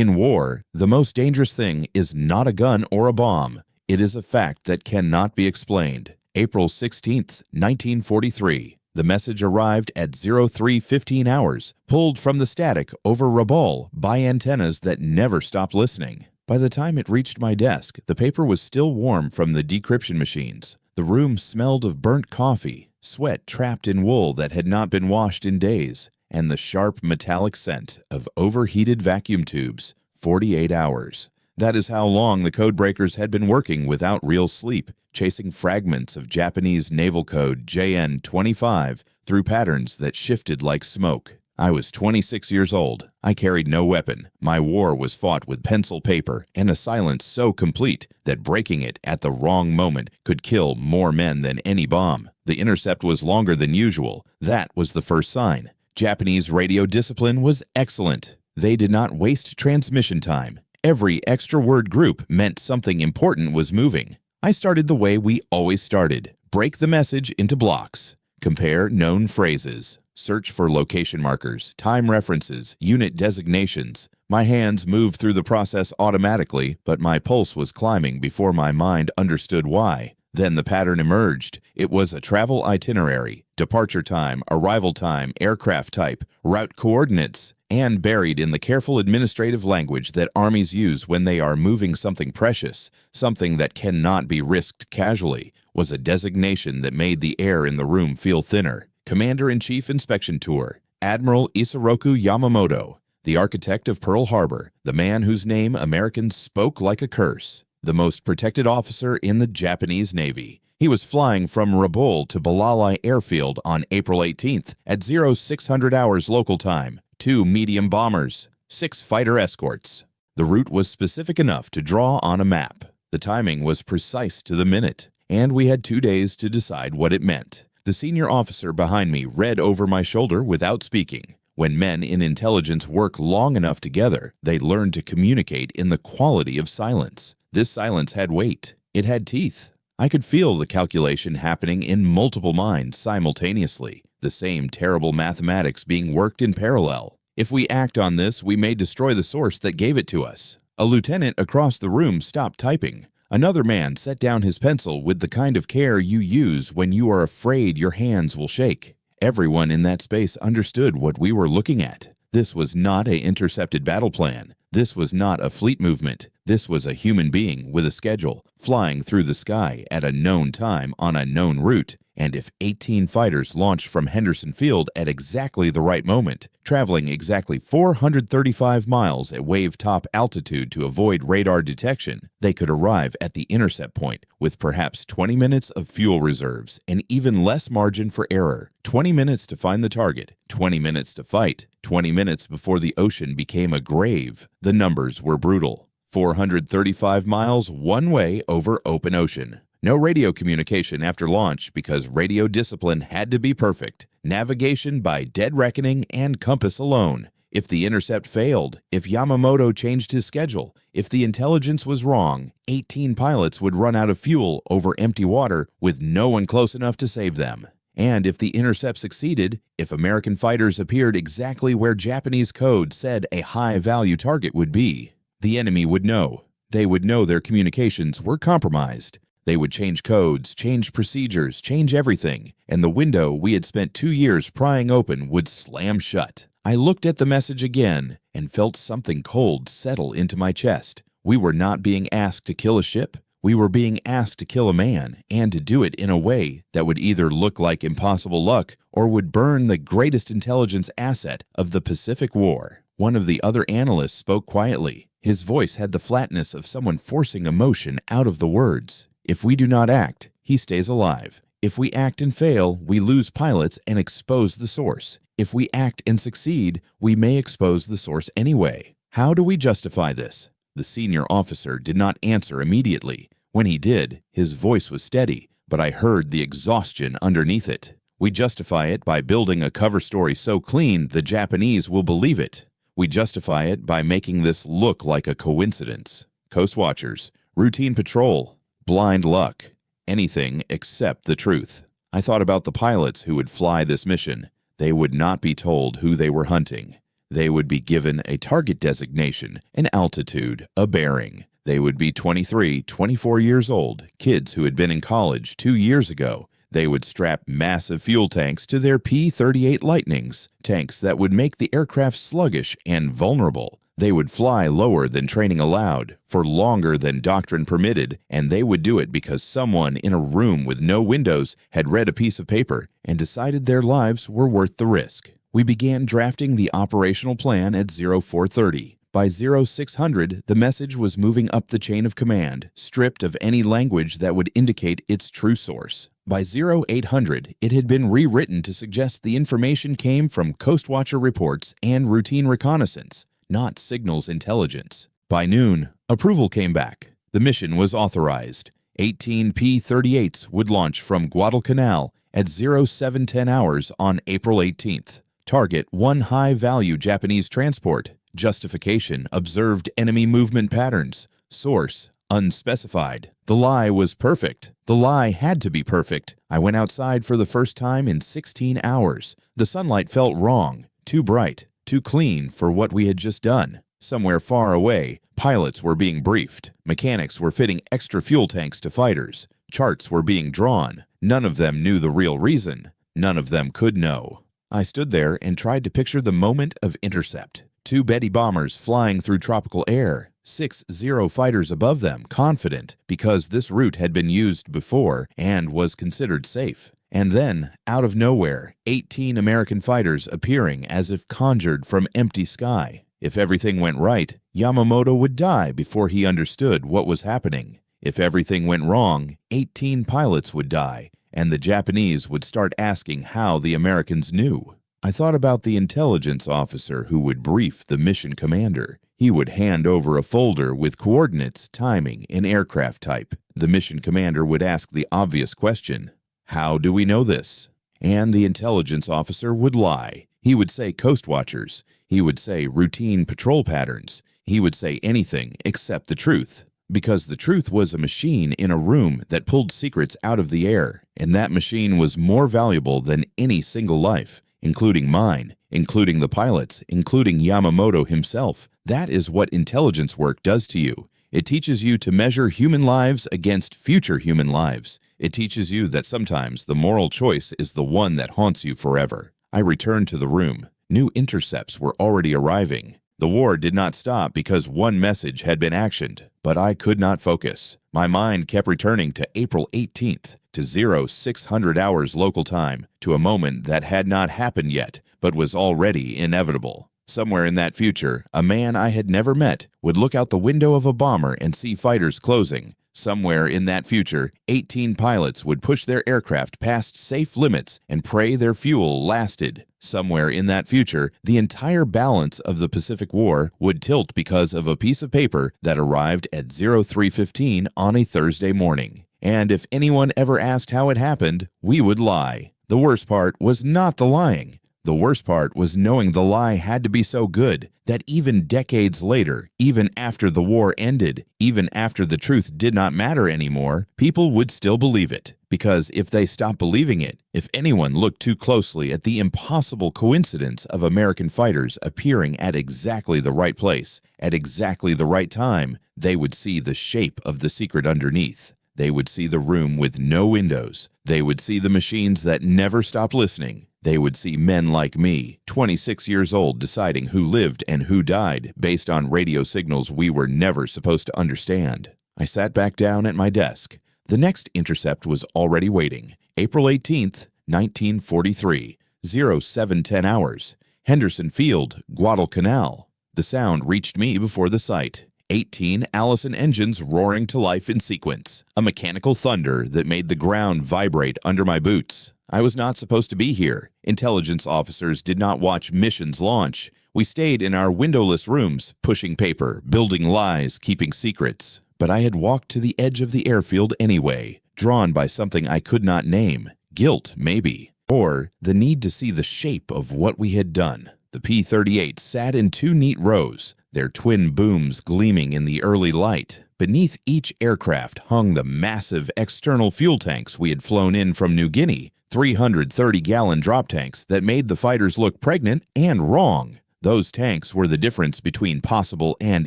In war, the most dangerous thing is not a gun or a bomb. It is a fact that cannot be explained. April 16, 1943. The message arrived at 03:15 hours, pulled from the static over Rabaul by antennas that never stopped listening. By the time it reached my desk, the paper was still warm from the decryption machines. The room smelled of burnt coffee, sweat trapped in wool that had not been washed in days, and the sharp metallic scent of overheated vacuum tubes. 48 hours. That is how long the codebreakers had been working without real sleep, chasing fragments of Japanese naval code JN-25 through patterns that shifted like smoke. I was 26 years old. I carried no weapon. My war was fought with pencil paper and a silence so complete that breaking it at the wrong moment could kill more men than any bomb. The intercept was longer than usual. That was the first sign. Japanese radio discipline was excellent. They did not waste transmission time. Every extra word group meant something important was moving. I started the way we always started. Break the message into blocks. Compare known phrases. Search for location markers, time references, unit designations. My hands moved through the process automatically, but my pulse was climbing before my mind understood why. Then the pattern emerged. It was a travel itinerary, departure time, arrival time, aircraft type, route coordinates, and buried in the careful administrative language that armies use when they are moving something precious, something that cannot be risked casually, was a designation that made the air in the room feel thinner. Commander-in-Chief Inspection Tour, Admiral Isoroku Yamamoto, the architect of Pearl Harbor, the man whose name Americans spoke like a curse, the most protected officer in the Japanese Navy. He was flying from Rabaul to Balalai Airfield on April 18th at 0600 hours local time. 2 medium bombers, 6 fighter escorts. The route was specific enough to draw on a map. The timing was precise to the minute, and we had 2 days to decide what it meant. The senior officer behind me read over my shoulder without speaking. When men in intelligence work long enough together, they learn to communicate in the quality of silence. This silence had weight. It had teeth. I could feel the calculation happening in multiple minds simultaneously, the same terrible mathematics being worked in parallel. If we act on this, we may destroy the source that gave it to us. A lieutenant across the room stopped typing. Another man set down his pencil with the kind of care you use when you are afraid your hands will shake. Everyone in that space understood what we were looking at. This was not an intercepted battle plan. This was not a fleet movement. This was a human being with a schedule, flying through the sky at a known time on a known route. And if 18 fighters launched from Henderson Field at exactly the right moment, traveling exactly 435 miles at wave-top altitude to avoid radar detection, they could arrive at the intercept point with perhaps 20 minutes of fuel reserves and even less margin for error. 20 minutes to find the target, 20 minutes to fight, 20 minutes before the ocean became a grave. The numbers were brutal. 435 miles one way over open ocean. No radio communication after launch because radio discipline had to be perfect. Navigation by dead reckoning and compass alone. If the intercept failed, if Yamamoto changed his schedule, if the intelligence was wrong, 18 pilots would run out of fuel over empty water with no one close enough to save them. And if the intercept succeeded, if American fighters appeared exactly where Japanese code said a high-value target would be, the enemy would know. They would know their communications were compromised. They would change codes, change procedures, change everything, and the window we had spent 2 years prying open would slam shut. I looked at the message again and felt something cold settle into my chest. We were not being asked to kill a ship. We were being asked to kill a man, and to do it in a way that would either look like impossible luck or would burn the greatest intelligence asset of the Pacific War. One of the other analysts spoke quietly. His voice had the flatness of someone forcing emotion out of the words. If we do not act, he stays alive. If we act and fail, we lose pilots and expose the source. If we act and succeed, we may expose the source anyway. How do we justify this? The senior officer did not answer immediately. When he did, his voice was steady, but I heard the exhaustion underneath it. We justify it by building a cover story so clean the Japanese will believe it. We justify it by making this look like a coincidence. Coast Watchers, routine patrol, blind luck, anything except the truth. I thought about the pilots who would fly this mission. They would not be told who they were hunting. They would be given a target designation, an altitude, a bearing. They would be 23, 24 years old, kids who had been in college 2 years ago. They would strap massive fuel tanks to their P-38 Lightnings, tanks that would make the aircraft sluggish and vulnerable. They would fly lower than training allowed, for longer than doctrine permitted, and they would do it because someone in a room with no windows had read a piece of paper and decided their lives were worth the risk. We began drafting the operational plan at 0430. By 0600, the message was moving up the chain of command, stripped of any language that would indicate its true source. By 0800, it had been rewritten to suggest the information came from Coast Watcher reports and routine reconnaissance, not signals intelligence. By noon, approval came back. The mission was authorized. 18 P-38s would launch from Guadalcanal at 0710 hours on April 18th. Target one high-value Japanese transport. Justification: observed enemy movement patterns. Source: unspecified. The lie was perfect. The lie had to be perfect. I went outside for the first time in 16 hours. The sunlight felt wrong, too bright, too clean for what we had just done. Somewhere far away, pilots were being briefed. Mechanics were fitting extra fuel tanks to fighters. Charts were being drawn. None of them knew the real reason. None of them could know. I stood there and tried to picture the moment of intercept. 2 Betty bombers flying through tropical air, 6 Zero fighters above them, confident because this route had been used before and was considered safe. And then, out of nowhere, 18 American fighters appearing as if conjured from empty sky. If everything went right, Yamamoto would die before he understood what was happening. If everything went wrong, 18 pilots would die, and the Japanese would start asking how the Americans knew. I thought about the intelligence officer who would brief the mission commander. He would hand over a folder with coordinates, timing, and aircraft type. The mission commander would ask the obvious question, "How do we know this?" And the intelligence officer would lie. He would say Coast Watchers. He would say routine patrol patterns. He would say anything except the truth. Because the truth was a machine in a room that pulled secrets out of the air, and that machine was more valuable than any single life, including mine, including the pilots, including Yamamoto himself. That is what intelligence work does to you. It teaches you to measure human lives against future human lives. It teaches you that sometimes the moral choice is the one that haunts you forever. I returned to the room. New intercepts were already arriving. The war did not stop because one message had been actioned, but I could not focus. My mind kept returning to April 18th, to 0600 hours local time, to a moment that had not happened yet, but was already inevitable. Somewhere in that future, a man I had never met would look out the window of a bomber and see fighters closing. Somewhere in that future, 18 pilots would push their aircraft past safe limits and pray their fuel lasted. Somewhere in that future, the entire balance of the Pacific War would tilt because of a piece of paper that arrived at 0315 on a Thursday morning. And if anyone ever asked how it happened, we would lie. The worst part was not the lying. The worst part was knowing the lie had to be so good that even decades later, even after the war ended, even after the truth did not matter anymore, people would still believe it. Because if they stopped believing it, if anyone looked too closely at the impossible coincidence of American fighters appearing at exactly the right place, at exactly the right time, they would see the shape of the secret underneath. They would see the room with no windows. They would see the machines that never stopped listening. They would see men like me, 26 years old, deciding who lived and who died based on radio signals we were never supposed to understand. I sat back down at my desk. The next intercept was already waiting. April 18th, 1943, 0710 hours. Henderson Field, Guadalcanal. The sound reached me before the sight. 18 Allison engines roaring to life in sequence. A mechanical thunder that made the ground vibrate under my boots. I was not supposed to be here. Intelligence officers did not watch missions launch. We stayed in our windowless rooms, pushing paper, building lies, keeping secrets. But I had walked to the edge of the airfield anyway, drawn by something I could not name. Guilt, maybe. Or the need to see the shape of what we had done. The P-38 sat in 2 neat rows, their twin booms gleaming in the early light. Beneath each aircraft hung the massive external fuel tanks we had flown in from New Guinea, 330-gallon drop tanks that made the fighters look pregnant and wrong. Those tanks were the difference between possible and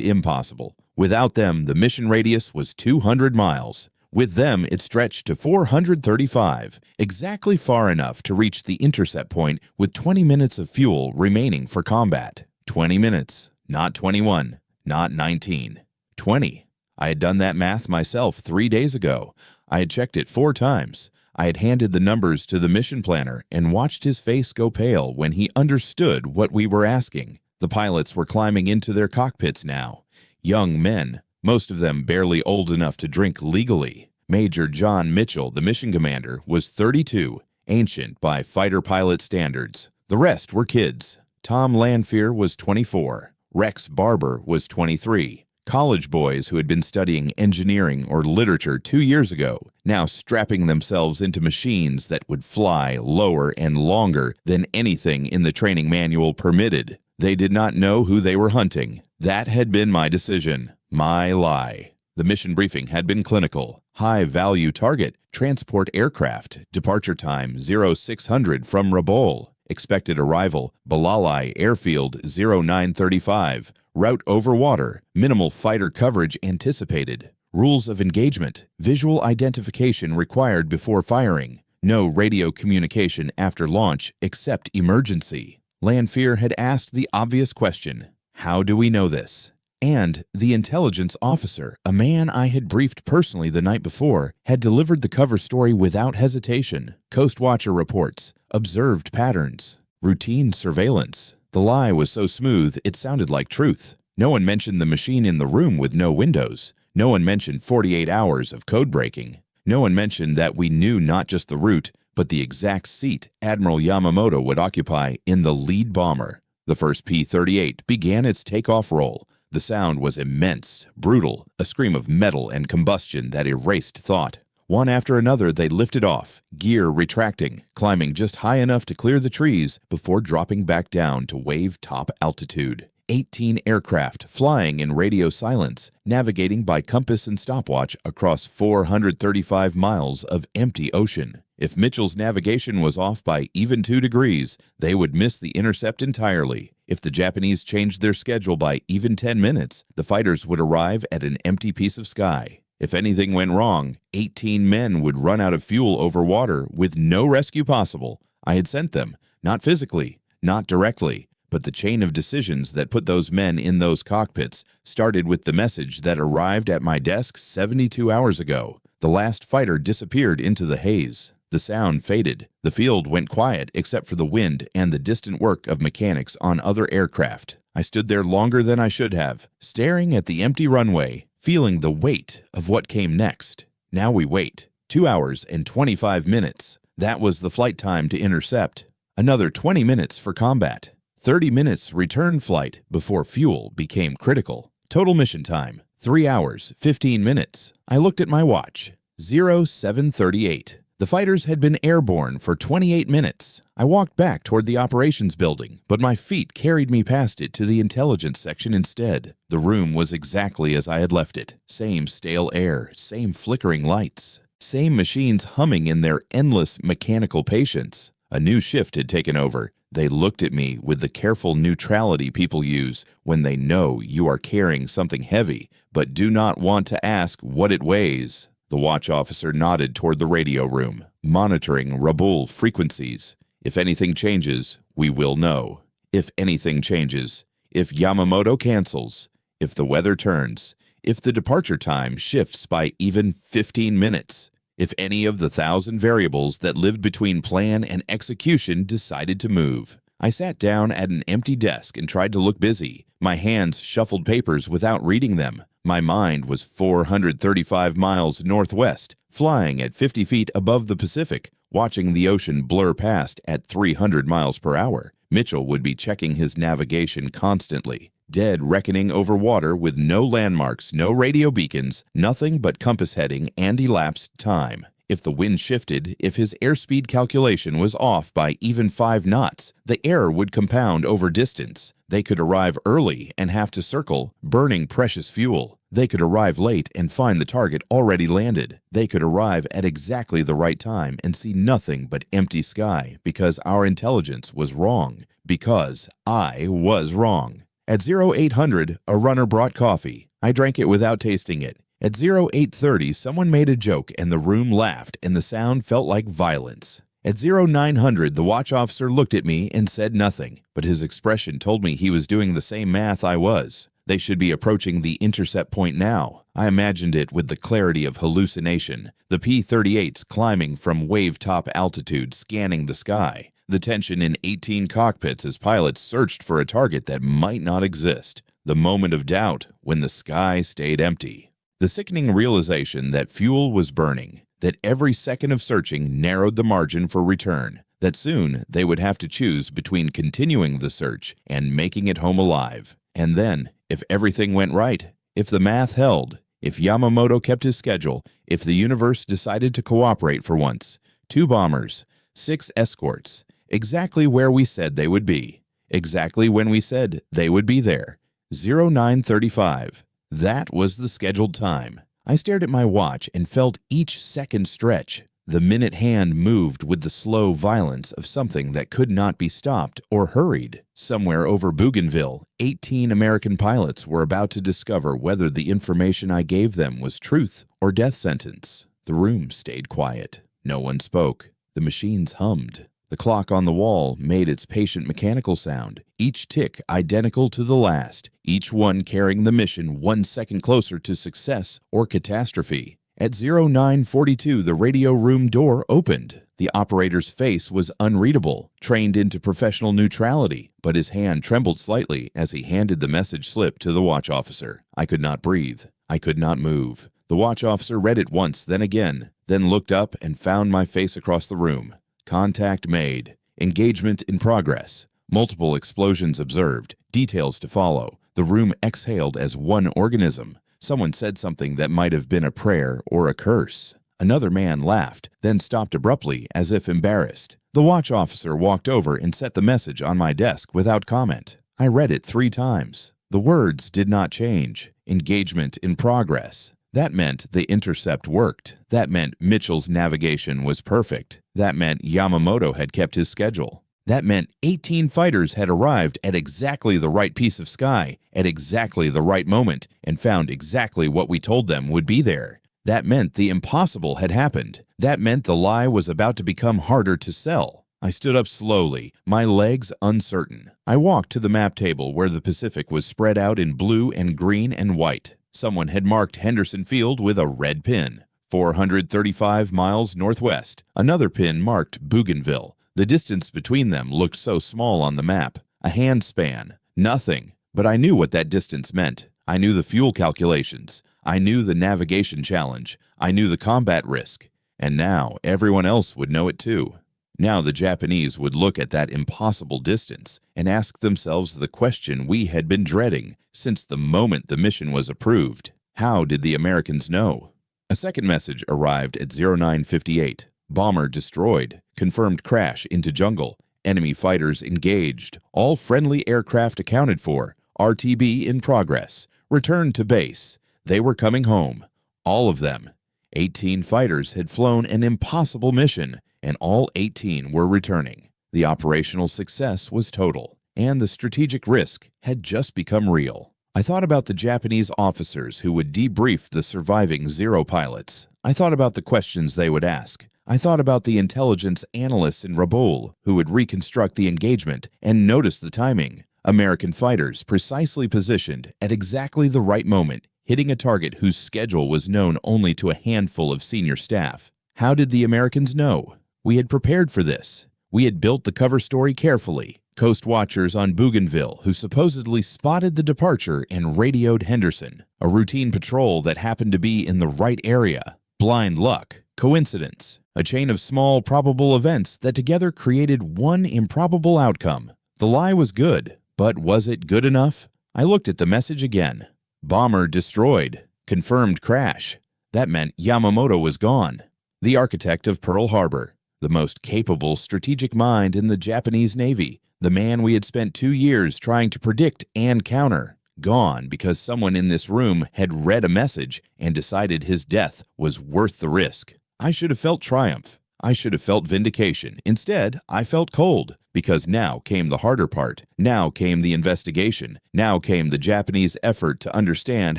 impossible. Without them, the mission radius was 200 miles. With them, it stretched to 435, exactly far enough to reach the intercept point with 20 minutes of fuel remaining for combat. 20 minutes, not 21, not 19. 20. I had done that math myself 3 days ago. I had checked it 4 times. I had handed the numbers to the mission planner and watched his face go pale when he understood what we were asking. The pilots were climbing into their cockpits now. Young men, most of them barely old enough to drink legally. Major John Mitchell, the mission commander, was 32, ancient by fighter pilot standards. The rest were kids. Tom Lanfear was 24. Rex Barber was 23. College boys who had been studying engineering or literature 2 years ago, now strapping themselves into machines that would fly lower and longer than anything in the training manual permitted. They did not know who they were hunting. That had been my decision, my lie. The mission briefing had been clinical. High-value target, transport aircraft, departure time 0600 from Rabaul. Expected arrival, Balalai Airfield 0935. Route over water, minimal fighter coverage anticipated. Rules of engagement, visual identification required before firing. No radio communication after launch except emergency. Lanfear had asked the obvious question, how do we know this? And the intelligence officer, a man I had briefed personally the night before, had delivered the cover story without hesitation. Coast Watcher reports, observed patterns, routine surveillance. The lie was so smooth it sounded like truth. No one mentioned the machine in the room with no windows. No one mentioned 48 hours of code breaking. No one mentioned that we knew not just the route, but the exact seat Admiral Yamamoto would occupy in the lead bomber. The first P-38 began its takeoff roll. The sound was immense, brutal, a scream of metal and combustion that erased thought. One after another they lifted off, gear retracting, climbing just high enough to clear the trees before dropping back down to wave top altitude. 18 aircraft flying in radio silence, navigating by compass and stopwatch across 435 miles of empty ocean. If Mitchell's navigation was off by even 2 degrees, they would miss the intercept entirely. If the Japanese changed their schedule by even 10 minutes, the fighters would arrive at an empty piece of sky. If anything went wrong, 18 men would run out of fuel over water with no rescue possible. I had sent them, not physically, not directly, but the chain of decisions that put those men in those cockpits started with the message that arrived at my desk 72 hours ago. The last fighter disappeared into the haze. The sound faded. The field went quiet except for the wind and the distant work of mechanics on other aircraft. I stood there longer than I should have, staring at the empty runway, feeling the weight of what came next. Now we wait. 2 hours and 25 minutes. That was the flight time to intercept. Another 20 minutes for combat. 30 minutes return flight before fuel became critical. Total mission time, 3 hours, 15 minutes. I looked at my watch. 0738. The fighters had been airborne for 28 minutes. I walked back toward the operations building, but my feet carried me past it to the intelligence section instead. The room was exactly as I had left it. Same stale air, same flickering lights, same machines humming in their endless mechanical patience. A new shift had taken over. They looked at me with the careful neutrality people use when they know you are carrying something heavy, but do not want to ask what it weighs. The watch officer nodded toward the radio room, monitoring Rabaul frequencies. If anything changes, we will know. If anything changes, if Yamamoto cancels, if the weather turns, if the departure time shifts by even 15 minutes, if any of the 1,000 variables that lived between plan and execution decided to move. I sat down at an empty desk and tried to look busy. My hands shuffled papers without reading them. My mind was 435 miles northwest, flying at 50 feet above the Pacific, watching the ocean blur past at 300 miles per hour. Mitchell would be checking his navigation constantly. Dead reckoning over water with no landmarks, no radio beacons, nothing but compass heading and elapsed time. If the wind shifted, if his airspeed calculation was off by even 5 knots, the error would compound over distance. They could arrive early and have to circle, burning precious fuel. They could arrive late and find the target already landed. They could arrive at exactly the right time and see nothing but empty sky because our intelligence was wrong, because I was wrong. At 0800, a runner brought coffee. I drank it without tasting it. At 0830, someone made a joke and the room laughed and the sound felt like violence. At 0900, the watch officer looked at me and said nothing, but his expression told me he was doing the same math I was. They should be approaching the intercept point now. I imagined it with the clarity of hallucination. The P-38s climbing from wave-top altitude, scanning the sky. The tension in 18 cockpits as pilots searched for a target that might not exist. The moment of doubt when the sky stayed empty. The sickening realization that fuel was burning, that every second of searching narrowed the margin for return, that soon they would have to choose between continuing the search and making it home alive. And then, if everything went right, if the math held, if Yamamoto kept his schedule, if the universe decided to cooperate for once, 2 bombers, 6 escorts, exactly where we said they would be, exactly when we said they would be there, 0935. That was the scheduled time. I stared at my watch and felt each second stretch. The minute hand moved with the slow violence of something that could not be stopped or hurried. Somewhere over Bougainville, 18 American pilots were about to discover whether the information I gave them was truth or death sentence. The room stayed quiet. No one spoke. The machines hummed. The clock on the wall made its patient mechanical sound, each tick identical to the last, each one carrying the mission 1 second closer to success or catastrophe. At 0942, the radio room door opened. The operator's face was unreadable, trained into professional neutrality, but his hand trembled slightly as he handed the message slip to the watch officer. I could not breathe. I could not move. The watch officer read it once, then again, then looked up and found my face across the room. Contact made. Engagement in progress. Multiple explosions observed. Details to follow. The room exhaled as one organism. Someone said something that might have been a prayer or a curse. Another man laughed, then stopped abruptly as if embarrassed. The watch officer walked over and set the message on my desk without comment. I read it 3 times. The words did not change. Engagement in progress. That meant the intercept worked. That meant Mitchell's navigation was perfect. That meant Yamamoto had kept his schedule. That meant 18 fighters had arrived at exactly the right piece of sky, at exactly the right moment, and found exactly what we told them would be there. That meant the impossible had happened. That meant the lie was about to become harder to sell. I stood up slowly, my legs uncertain. I walked to the map table where the Pacific was spread out in blue and green and white. Someone had marked Henderson Field with a red pin. 435 miles northwest. Another pin marked Bougainville. The distance between them looked so small on the map. A hand span. Nothing. But I knew what that distance meant. I knew the fuel calculations. I knew the navigation challenge. I knew the combat risk. And now everyone else would know it too. Now the Japanese would look at that impossible distance and ask themselves the question we had been dreading since the moment the mission was approved. How did the Americans know? A second message arrived at 0958. Bomber destroyed. Confirmed crash into jungle. Enemy fighters engaged. All friendly aircraft accounted for. RTB in progress. Return to base. They were coming home. All of them. 18 fighters had flown an impossible mission, and all 18 were returning. The operational success was total, and the strategic risk had just become real. I thought about the Japanese officers who would debrief the surviving Zero pilots. I thought about the questions they would ask. I thought about the intelligence analysts in Rabaul who would reconstruct the engagement and notice the timing. American fighters precisely positioned at exactly the right moment, hitting a target whose schedule was known only to a handful of senior staff. How did the Americans know? We had prepared for this. We had built the cover story carefully. Coast watchers on Bougainville who supposedly spotted the departure and radioed Henderson. A routine patrol that happened to be in the right area. Blind luck. Coincidence. A chain of small probable events that together created one improbable outcome. The lie was good, but was it good enough? I looked at the message again. Bomber destroyed. Confirmed crash. That meant Yamamoto was gone. The architect of Pearl Harbor. The most capable strategic mind in the Japanese Navy. The man we had spent 2 years trying to predict and counter. Gone because someone in this room had read a message and decided his death was worth the risk. I should have felt triumph. I should have felt vindication. Instead, I felt cold, because now came the harder part. Now came the investigation. Now came the Japanese effort to understand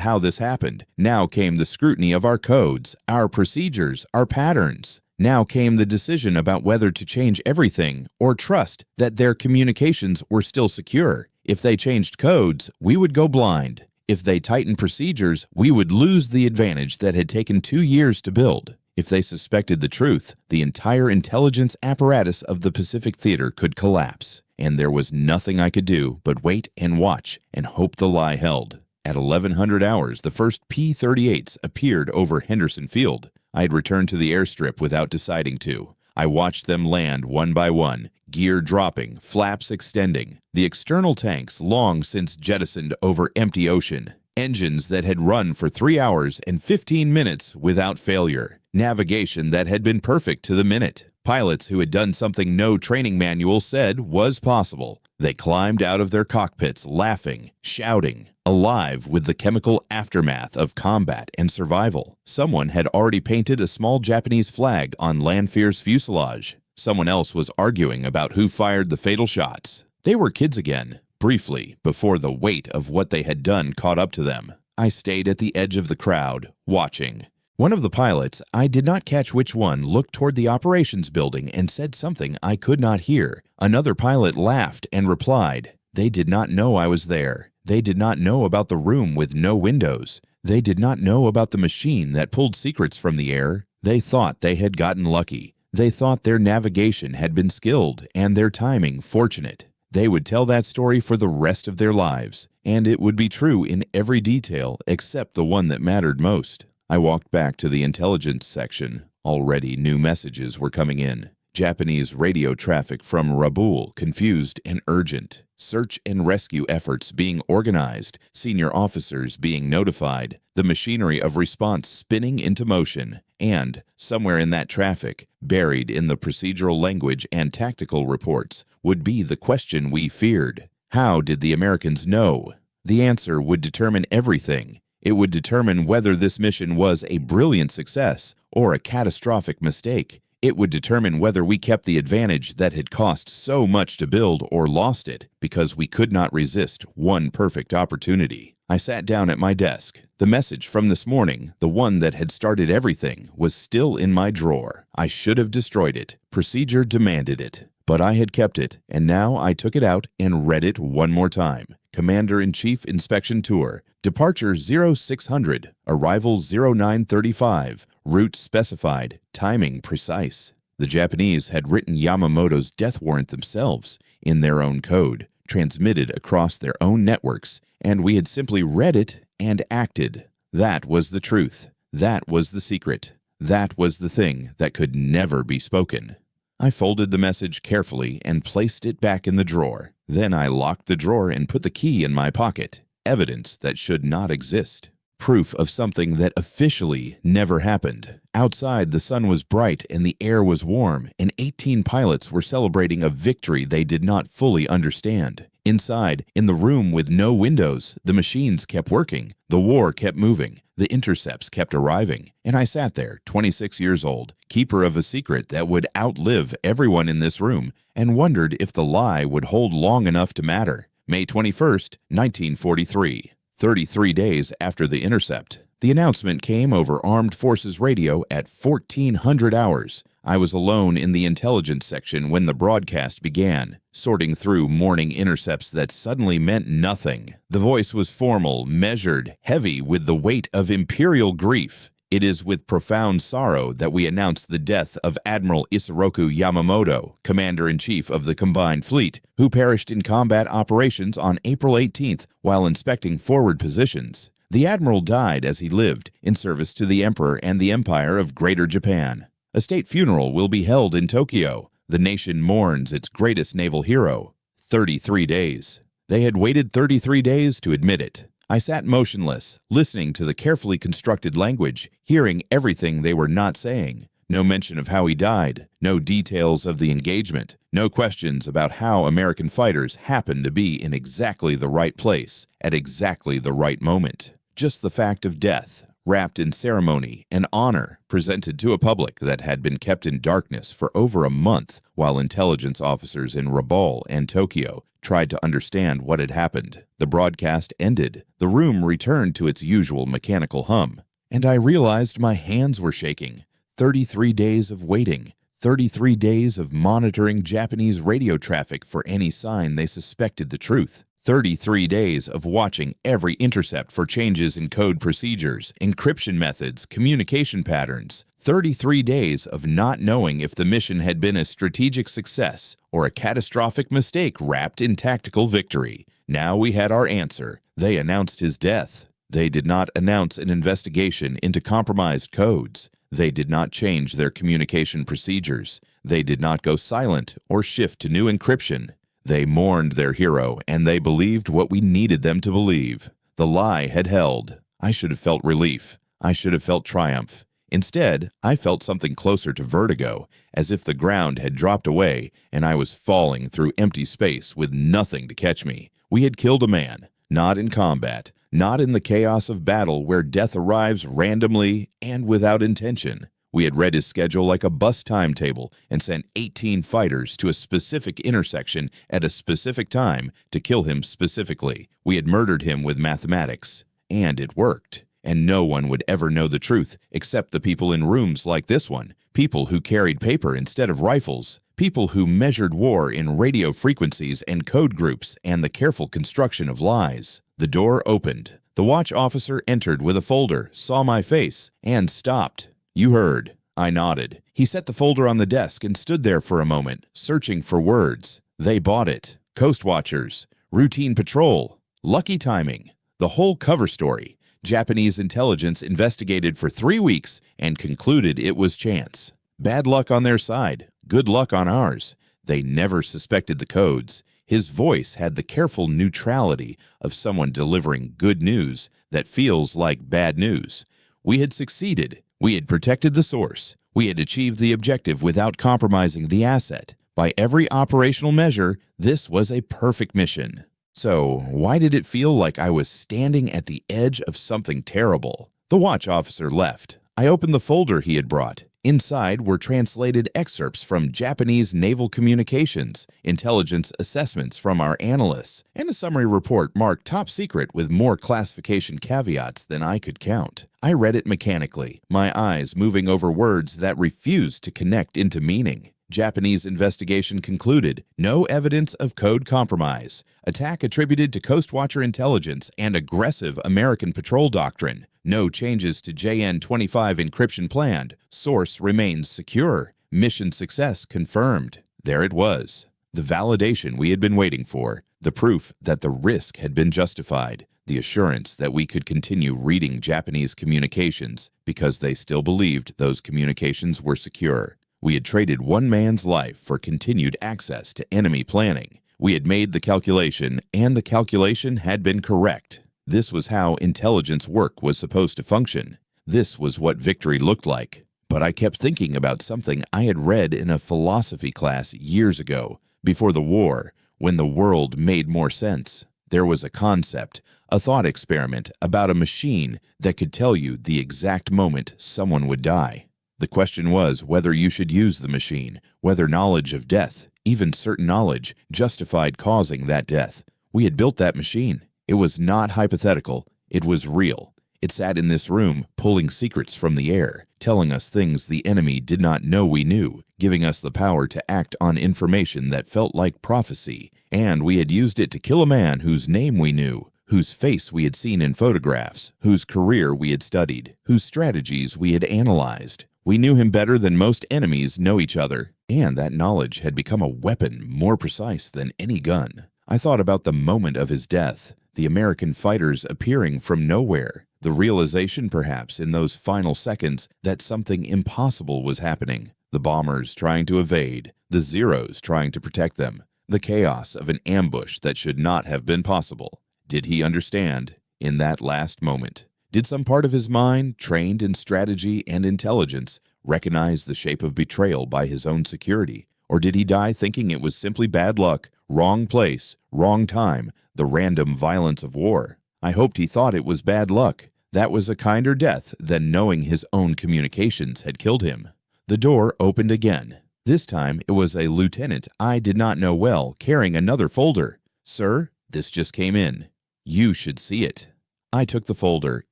how this happened. Now came the scrutiny of our codes, our procedures, our patterns. Now came the decision about whether to change everything or trust that their communications were still secure. If they changed codes, we would go blind. If they tightened procedures, we would lose the advantage that had taken 2 years to build. If they suspected the truth, the entire intelligence apparatus of the Pacific Theater could collapse, and there was nothing I could do but wait and watch and hope the lie held. At 1100 hours, the first P-38s appeared over Henderson Field. I had returned to the airstrip without deciding to. I watched them land one by one, gear dropping, flaps extending, the external tanks long since jettisoned over empty ocean, engines that had run for 3 hours and 15 minutes without failure, navigation that had been perfect to the minute, pilots who had done something no training manual said was possible. They climbed out of their cockpits laughing, shouting, alive with the chemical aftermath of combat and survival. Someone had already painted a small Japanese flag on Lanfear's fuselage. Someone else was arguing about who fired the fatal shots. They were kids again, briefly, before the weight of what they had done caught up to them. I stayed at the edge of the crowd, watching. One of the pilots, I did not catch which one, looked toward the operations building and said something I could not hear. Another pilot laughed and replied, "They did not know I was there. They did not know about the room with no windows. They did not know about the machine that pulled secrets from the air. They thought they had gotten lucky. They thought their navigation had been skilled and their timing fortunate. They would tell that story for the rest of their lives, and it would be true in every detail except the one that mattered most." I walked back to the intelligence section. Already new messages were coming in. Japanese radio traffic from Rabaul, confused and urgent. Search and rescue efforts being organized, senior officers being notified, the machinery of response spinning into motion, and, somewhere in that traffic, buried in the procedural language and tactical reports, would be the question we feared. How did the Americans know? The answer would determine everything. It would determine whether this mission was a brilliant success or a catastrophic mistake. It would determine whether we kept the advantage that had cost so much to build or lost it because we could not resist one perfect opportunity. I sat down at my desk. The message from this morning, the one that had started everything, was still in my drawer. I should have destroyed it. Procedure demanded it. But I had kept it, and now I took it out and read it one more time. Commander-in-Chief Inspection Tour. Departure 0600. Arrival 0935. Route specified. Timing precise. The Japanese had written Yamamoto's death warrant themselves in their own code, transmitted across their own networks, and we had simply read it and acted. That was the truth. That was the secret. That was the thing that could never be spoken. I folded the message carefully and placed it back in the drawer. Then I locked the drawer and put the key in my pocket. Evidence that should not exist. Proof of something that officially never happened. Outside, the sun was bright and the air was warm, and 18 pilots were celebrating a victory they did not fully understand. Inside, in the room with no windows, the machines kept working. The war kept moving. The intercepts kept arriving. And I sat there, 26 years old, keeper of a secret that would outlive everyone in this room, and wondered if the lie would hold long enough to matter. May 21st, 1943. 33 days after the intercept. The announcement came over Armed Forces Radio at 1400 hours. I was alone in the intelligence section when the broadcast began, sorting through morning intercepts that suddenly meant nothing. The voice was formal, measured, heavy with the weight of imperial grief. It is with profound sorrow that we announce the death of Admiral Isoroku Yamamoto, Commander-in-Chief of the Combined Fleet, who perished in combat operations on April 18th while inspecting forward positions. The Admiral died as he lived, in service to the Emperor and the Empire of Greater Japan. A state funeral will be held in Tokyo. The nation mourns its greatest naval hero. 33 days. They had waited 33 days to admit it. I sat motionless, listening to the carefully constructed language, hearing everything they were not saying. No mention of how he died, no details of the engagement, no questions about how American fighters happened to be in exactly the right place, at exactly the right moment. Just the fact of death, wrapped in ceremony and honor, presented to a public that had been kept in darkness for over a month while intelligence officers in Rabaul and Tokyo tried to understand what had happened. The broadcast ended. The room returned to its usual mechanical hum, and I realized my hands were shaking. 33 days of waiting. 33 days of monitoring Japanese radio traffic for any sign they suspected the truth. 33 days of watching every intercept for changes in code procedures, encryption methods, communication patterns. 33 days of not knowing if the mission had been a strategic success or a catastrophic mistake wrapped in tactical victory. Now we had our answer. They announced his death. They did not announce an investigation into compromised codes. They did not change their communication procedures. They did not go silent or shift to new encryption. They mourned their hero, and they believed what we needed them to believe. The lie had held. I should have felt relief. I should have felt triumph. Instead, I felt something closer to vertigo, as if the ground had dropped away and I was falling through empty space with nothing to catch me. We had killed a man, not in combat, not in the chaos of battle where death arrives randomly and without intention. We had read his schedule like a bus timetable and sent 18 fighters to a specific intersection at a specific time to kill him specifically. We had murdered him with mathematics, and it worked. And no one would ever know the truth except the people in rooms like this one, people who carried paper instead of rifles, people who measured war in radio frequencies and code groups and the careful construction of lies. The door opened. The watch officer entered with a folder, saw my face, and stopped. "You heard." I nodded. He set the folder on the desk and stood there for a moment, searching for words. They bought it. Coast Watchers. Routine patrol. Lucky timing. The whole cover story. Japanese intelligence investigated for 3 weeks and concluded it was chance. Bad luck on their side, good luck on ours. They never suspected the codes. His voice had the careful neutrality of someone delivering good news that feels like bad news. We had succeeded. We had protected the source. We had achieved the objective without compromising the asset. By every operational measure, this was a perfect mission. So, why did it feel like I was standing at the edge of something terrible? The watch officer left. I opened the folder he had brought. Inside were translated excerpts from Japanese naval communications, intelligence assessments from our analysts, and a summary report marked top secret with more classification caveats than I could count. I read it mechanically, my eyes moving over words that refused to connect into meaning. Japanese investigation concluded, no evidence of code compromise. Attack attributed to Coast Watcher intelligence and aggressive American patrol doctrine. No changes to JN-25 encryption planned. Source remains secure. Mission success confirmed. There it was. The validation we had been waiting for. The proof that the risk had been justified. The assurance that we could continue reading Japanese communications because they still believed those communications were secure. We had traded one man's life for continued access to enemy planning. We had made the calculation, and the calculation had been correct. This was how intelligence work was supposed to function. This was what victory looked like. But I kept thinking about something I had read in a philosophy class years ago, before the war, when the world made more sense. There was a concept, a thought experiment about a machine that could tell you the exact moment someone would die. The question was whether you should use the machine, whether knowledge of death, even certain knowledge, justified causing that death. We had built that machine. It was not hypothetical. It was real. It sat in this room, pulling secrets from the air, telling us things the enemy did not know we knew, giving us the power to act on information that felt like prophecy. And we had used it to kill a man whose name we knew, whose face we had seen in photographs, whose career we had studied, whose strategies we had analyzed. We knew him better than most enemies know each other, and that knowledge had become a weapon more precise than any gun. I thought about the moment of his death, the American fighters appearing from nowhere, the realization perhaps in those final seconds that something impossible was happening, the bombers trying to evade, the Zeros trying to protect them, the chaos of an ambush that should not have been possible. Did he understand in that last moment? Did some part of his mind, trained in strategy and intelligence, recognize the shape of betrayal by his own security? Or did he die thinking it was simply bad luck, wrong place, wrong time, the random violence of war? I hoped he thought it was bad luck. That was a kinder death than knowing his own communications had killed him. The door opened again. This time it was a lieutenant I did not know well carrying another folder. "Sir, this just came in. You should see it." I took the folder.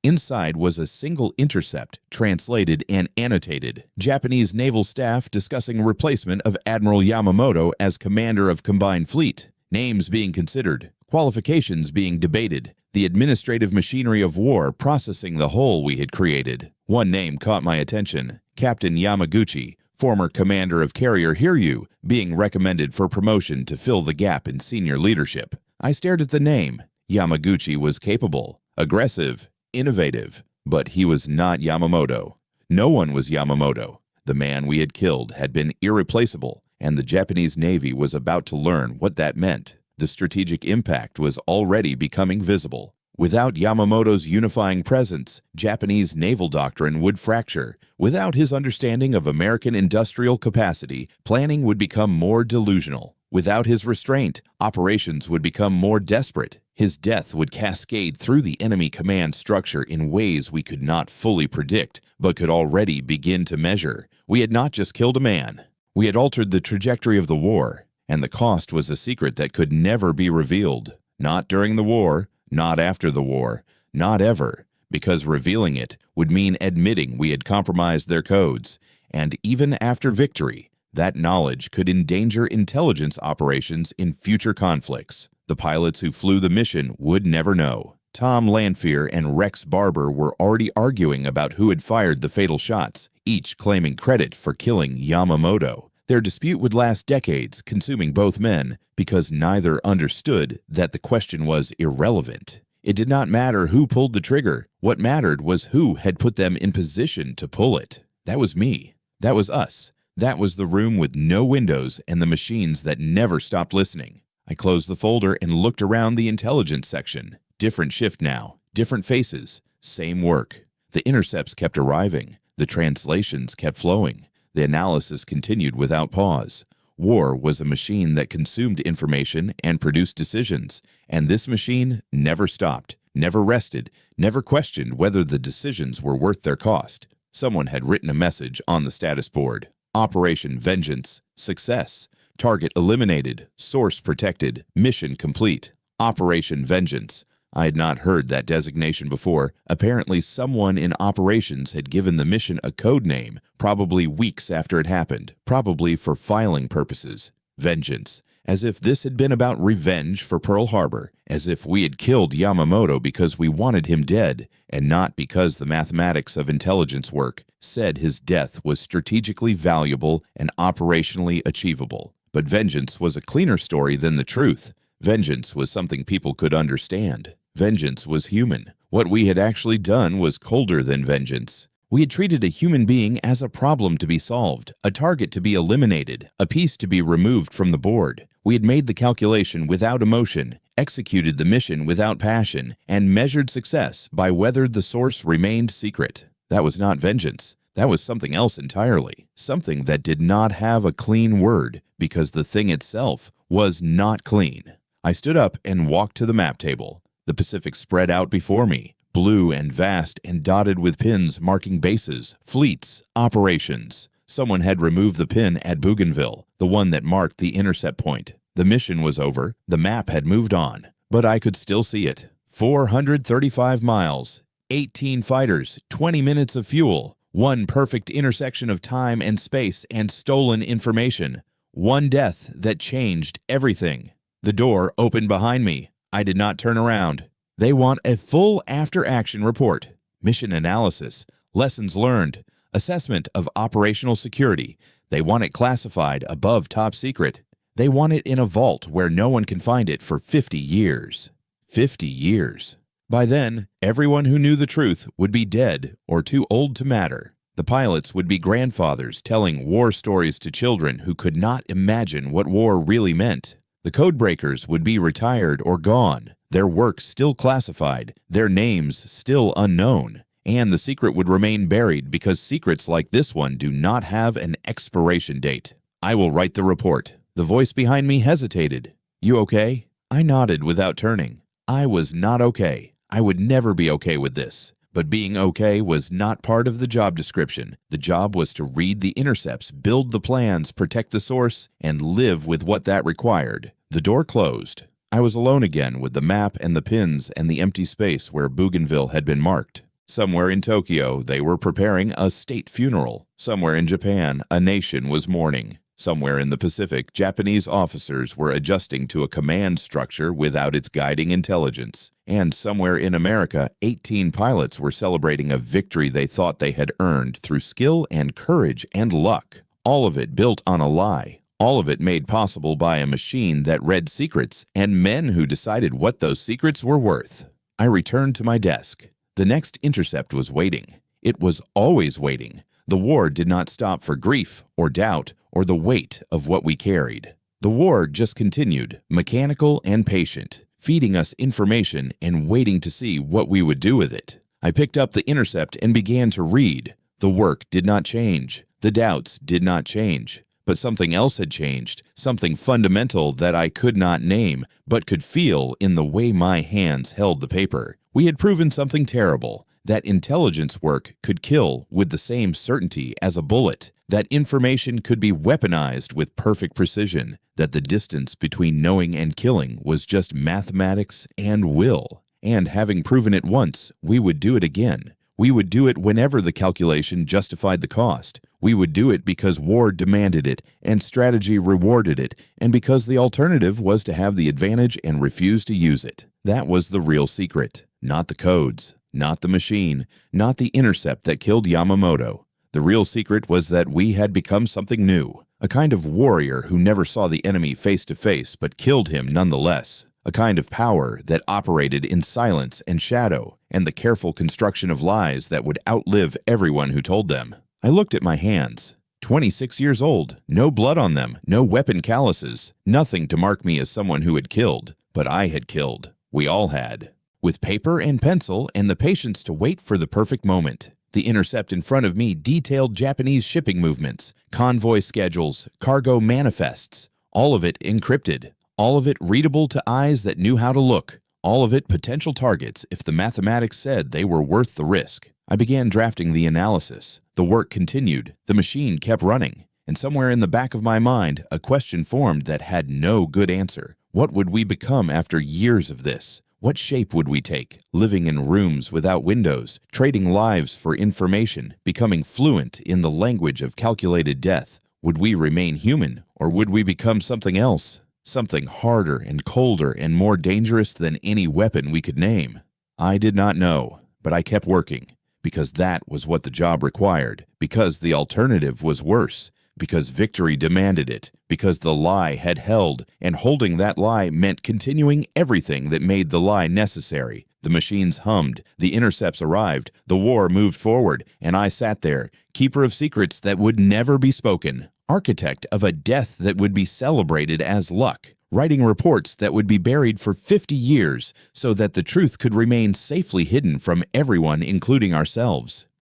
Inside was a single intercept, translated and annotated. Japanese naval staff discussing replacement of Admiral Yamamoto as commander of combined fleet. Names being considered. Qualifications being debated. The administrative machinery of war processing the whole we had created. One name caught my attention. Captain Yamaguchi, former commander of carrier Hiryu, being recommended for promotion to fill the gap in senior leadership. I stared at the name. Yamaguchi was capable, aggressive, innovative, but he was not Yamamoto. No one was Yamamoto. The man we had killed had been irreplaceable, and the Japanese Navy was about to learn what that meant. The strategic impact was already becoming visible. Without Yamamoto's unifying presence, Japanese naval doctrine would fracture. Without his understanding of American industrial capacity, planning would become more delusional. Without his restraint, operations would become more desperate. His death would cascade through the enemy command structure in ways we could not fully predict, but could already begin to measure. We had not just killed a man. We had altered the trajectory of the war, and the cost was a secret that could never be revealed. Not during the war, not after the war, not ever, because revealing it would mean admitting we had compromised their codes, and even after victory, that knowledge could endanger intelligence operations in future conflicts. The pilots who flew the mission would never know. Tom Lanphier and Rex Barber were already arguing about who had fired the fatal shots, each claiming credit for killing Yamamoto. Their dispute would last decades, consuming both men, because neither understood that the question was irrelevant. It did not matter who pulled the trigger. What mattered was who had put them in position to pull it. That was me. That was us. That was the room with no windows and the machines that never stopped listening. I closed the folder and looked around the intelligence section. Different shift now, different faces, same work. The intercepts kept arriving. The translations kept flowing. The analysis continued without pause. War was a machine that consumed information and produced decisions, and this machine never stopped, never rested, never questioned whether the decisions were worth their cost. Someone had written a message on the status board. Operation Vengeance, success. Target eliminated, source protected, mission complete. Operation Vengeance. I had not heard that designation before. Apparently someone in operations had given the mission a code name, probably weeks after it happened, probably for filing purposes. Vengeance. As if this had been about revenge for Pearl Harbor, as if we had killed Yamamoto because we wanted him dead, and not because the mathematics of intelligence work said his death was strategically valuable and operationally achievable. But vengeance was a cleaner story than the truth. Vengeance was something people could understand. Vengeance was human. What we had actually done was colder than vengeance. We had treated a human being as a problem to be solved, a target to be eliminated, a piece to be removed from the board. We had made the calculation without emotion, executed the mission without passion, and measured success by whether the source remained secret. That was not vengeance. That was something else entirely, something that did not have a clean word, because the thing itself was not clean. I stood up and walked to the map table. The Pacific spread out before me, blue and vast and dotted with pins marking bases, fleets, operations. Someone had removed the pin at Bougainville, the one that marked the intercept point. The mission was over, the map had moved on, but I could still see it. 435 miles, 18 fighters, 20 minutes of fuel, one perfect intersection of time and space and stolen information. One death that changed everything. The door opened behind me. I did not turn around. They want a full after-action report, mission analysis, lessons learned, assessment of operational security. They want it classified above top secret. They want it in a vault where no one can find it for 50 years. 50 years. By then, everyone who knew the truth would be dead or too old to matter. The pilots would be grandfathers telling war stories to children who could not imagine what war really meant. The codebreakers would be retired or gone, their work still classified, their names still unknown, and the secret would remain buried because secrets like this one do not have an expiration date. I will write the report. The voice behind me hesitated. You okay? I nodded without turning. I was not okay. I would never be okay with this. But being okay was not part of the job description. The job was to read the intercepts, build the plans, protect the source, and live with what that required. The door closed. I was alone again with the map and the pins and the empty space where Bougainville had been marked. Somewhere in Tokyo, they were preparing a state funeral. Somewhere in Japan, a nation was mourning. Somewhere in the Pacific, Japanese officers were adjusting to a command structure without its guiding intelligence. And somewhere in America, 18 pilots were celebrating a victory they thought they had earned through skill and courage and luck. All of it built on a lie. All of it made possible by a machine that read secrets and men who decided what those secrets were worth. I returned to my desk. The next intercept was waiting. It was always waiting. The war did not stop for grief or doubt or the weight of what we carried. The war just continued, mechanical and patient, feeding us information and waiting to see what we would do with it. I picked up the intercept and began to read. The work did not change. The doubts did not change. But something else had changed, something fundamental that I could not name, but could feel in the way my hands held the paper. We had proven something terrible, that intelligence work could kill with the same certainty as a bullet, that information could be weaponized with perfect precision, that the distance between knowing and killing was just mathematics and will. And having proven it once, we would do it again. We would do it whenever the calculation justified the cost. We would do it because war demanded it and strategy rewarded it, and because the alternative was to have the advantage and refuse to use it. That was the real secret. Not the codes, not the machine, not the intercept that killed Yamamoto. The real secret was that we had become something new, a kind of warrior who never saw the enemy face to face but killed him nonetheless. A kind of power that operated in silence and shadow, and the careful construction of lies that would outlive everyone who told them. I looked at my hands. 26 years old, no blood on them, no weapon calluses, nothing to mark me as someone who had killed. But I had killed. We all had. With paper and pencil and the patience to wait for the perfect moment. The intercept in front of me detailed Japanese shipping movements, convoy schedules, cargo manifests, all of it encrypted. All of it readable to eyes that knew how to look. All of it potential targets if the mathematics said they were worth the risk. I began drafting the analysis. The work continued. The machine kept running. And somewhere in the back of my mind, a question formed that had no good answer. What would we become after years of this? What shape would we take? Living in rooms without windows, trading lives for information, becoming fluent in the language of calculated death. Would we remain human, or would we become something else? Something harder and colder and more dangerous than any weapon we could name. I did not know, but I kept working, because that was what the job required, because the alternative was worse, because victory demanded it, because the lie had held, and holding that lie meant continuing everything that made the lie necessary. The machines hummed, the intercepts arrived, the war moved forward, and I sat there, keeper of secrets that would never be spoken. Architect of a death that would be celebrated as luck, writing reports that would be buried for 50 years so that the truth could remain safely hidden from everyone, including ourselves.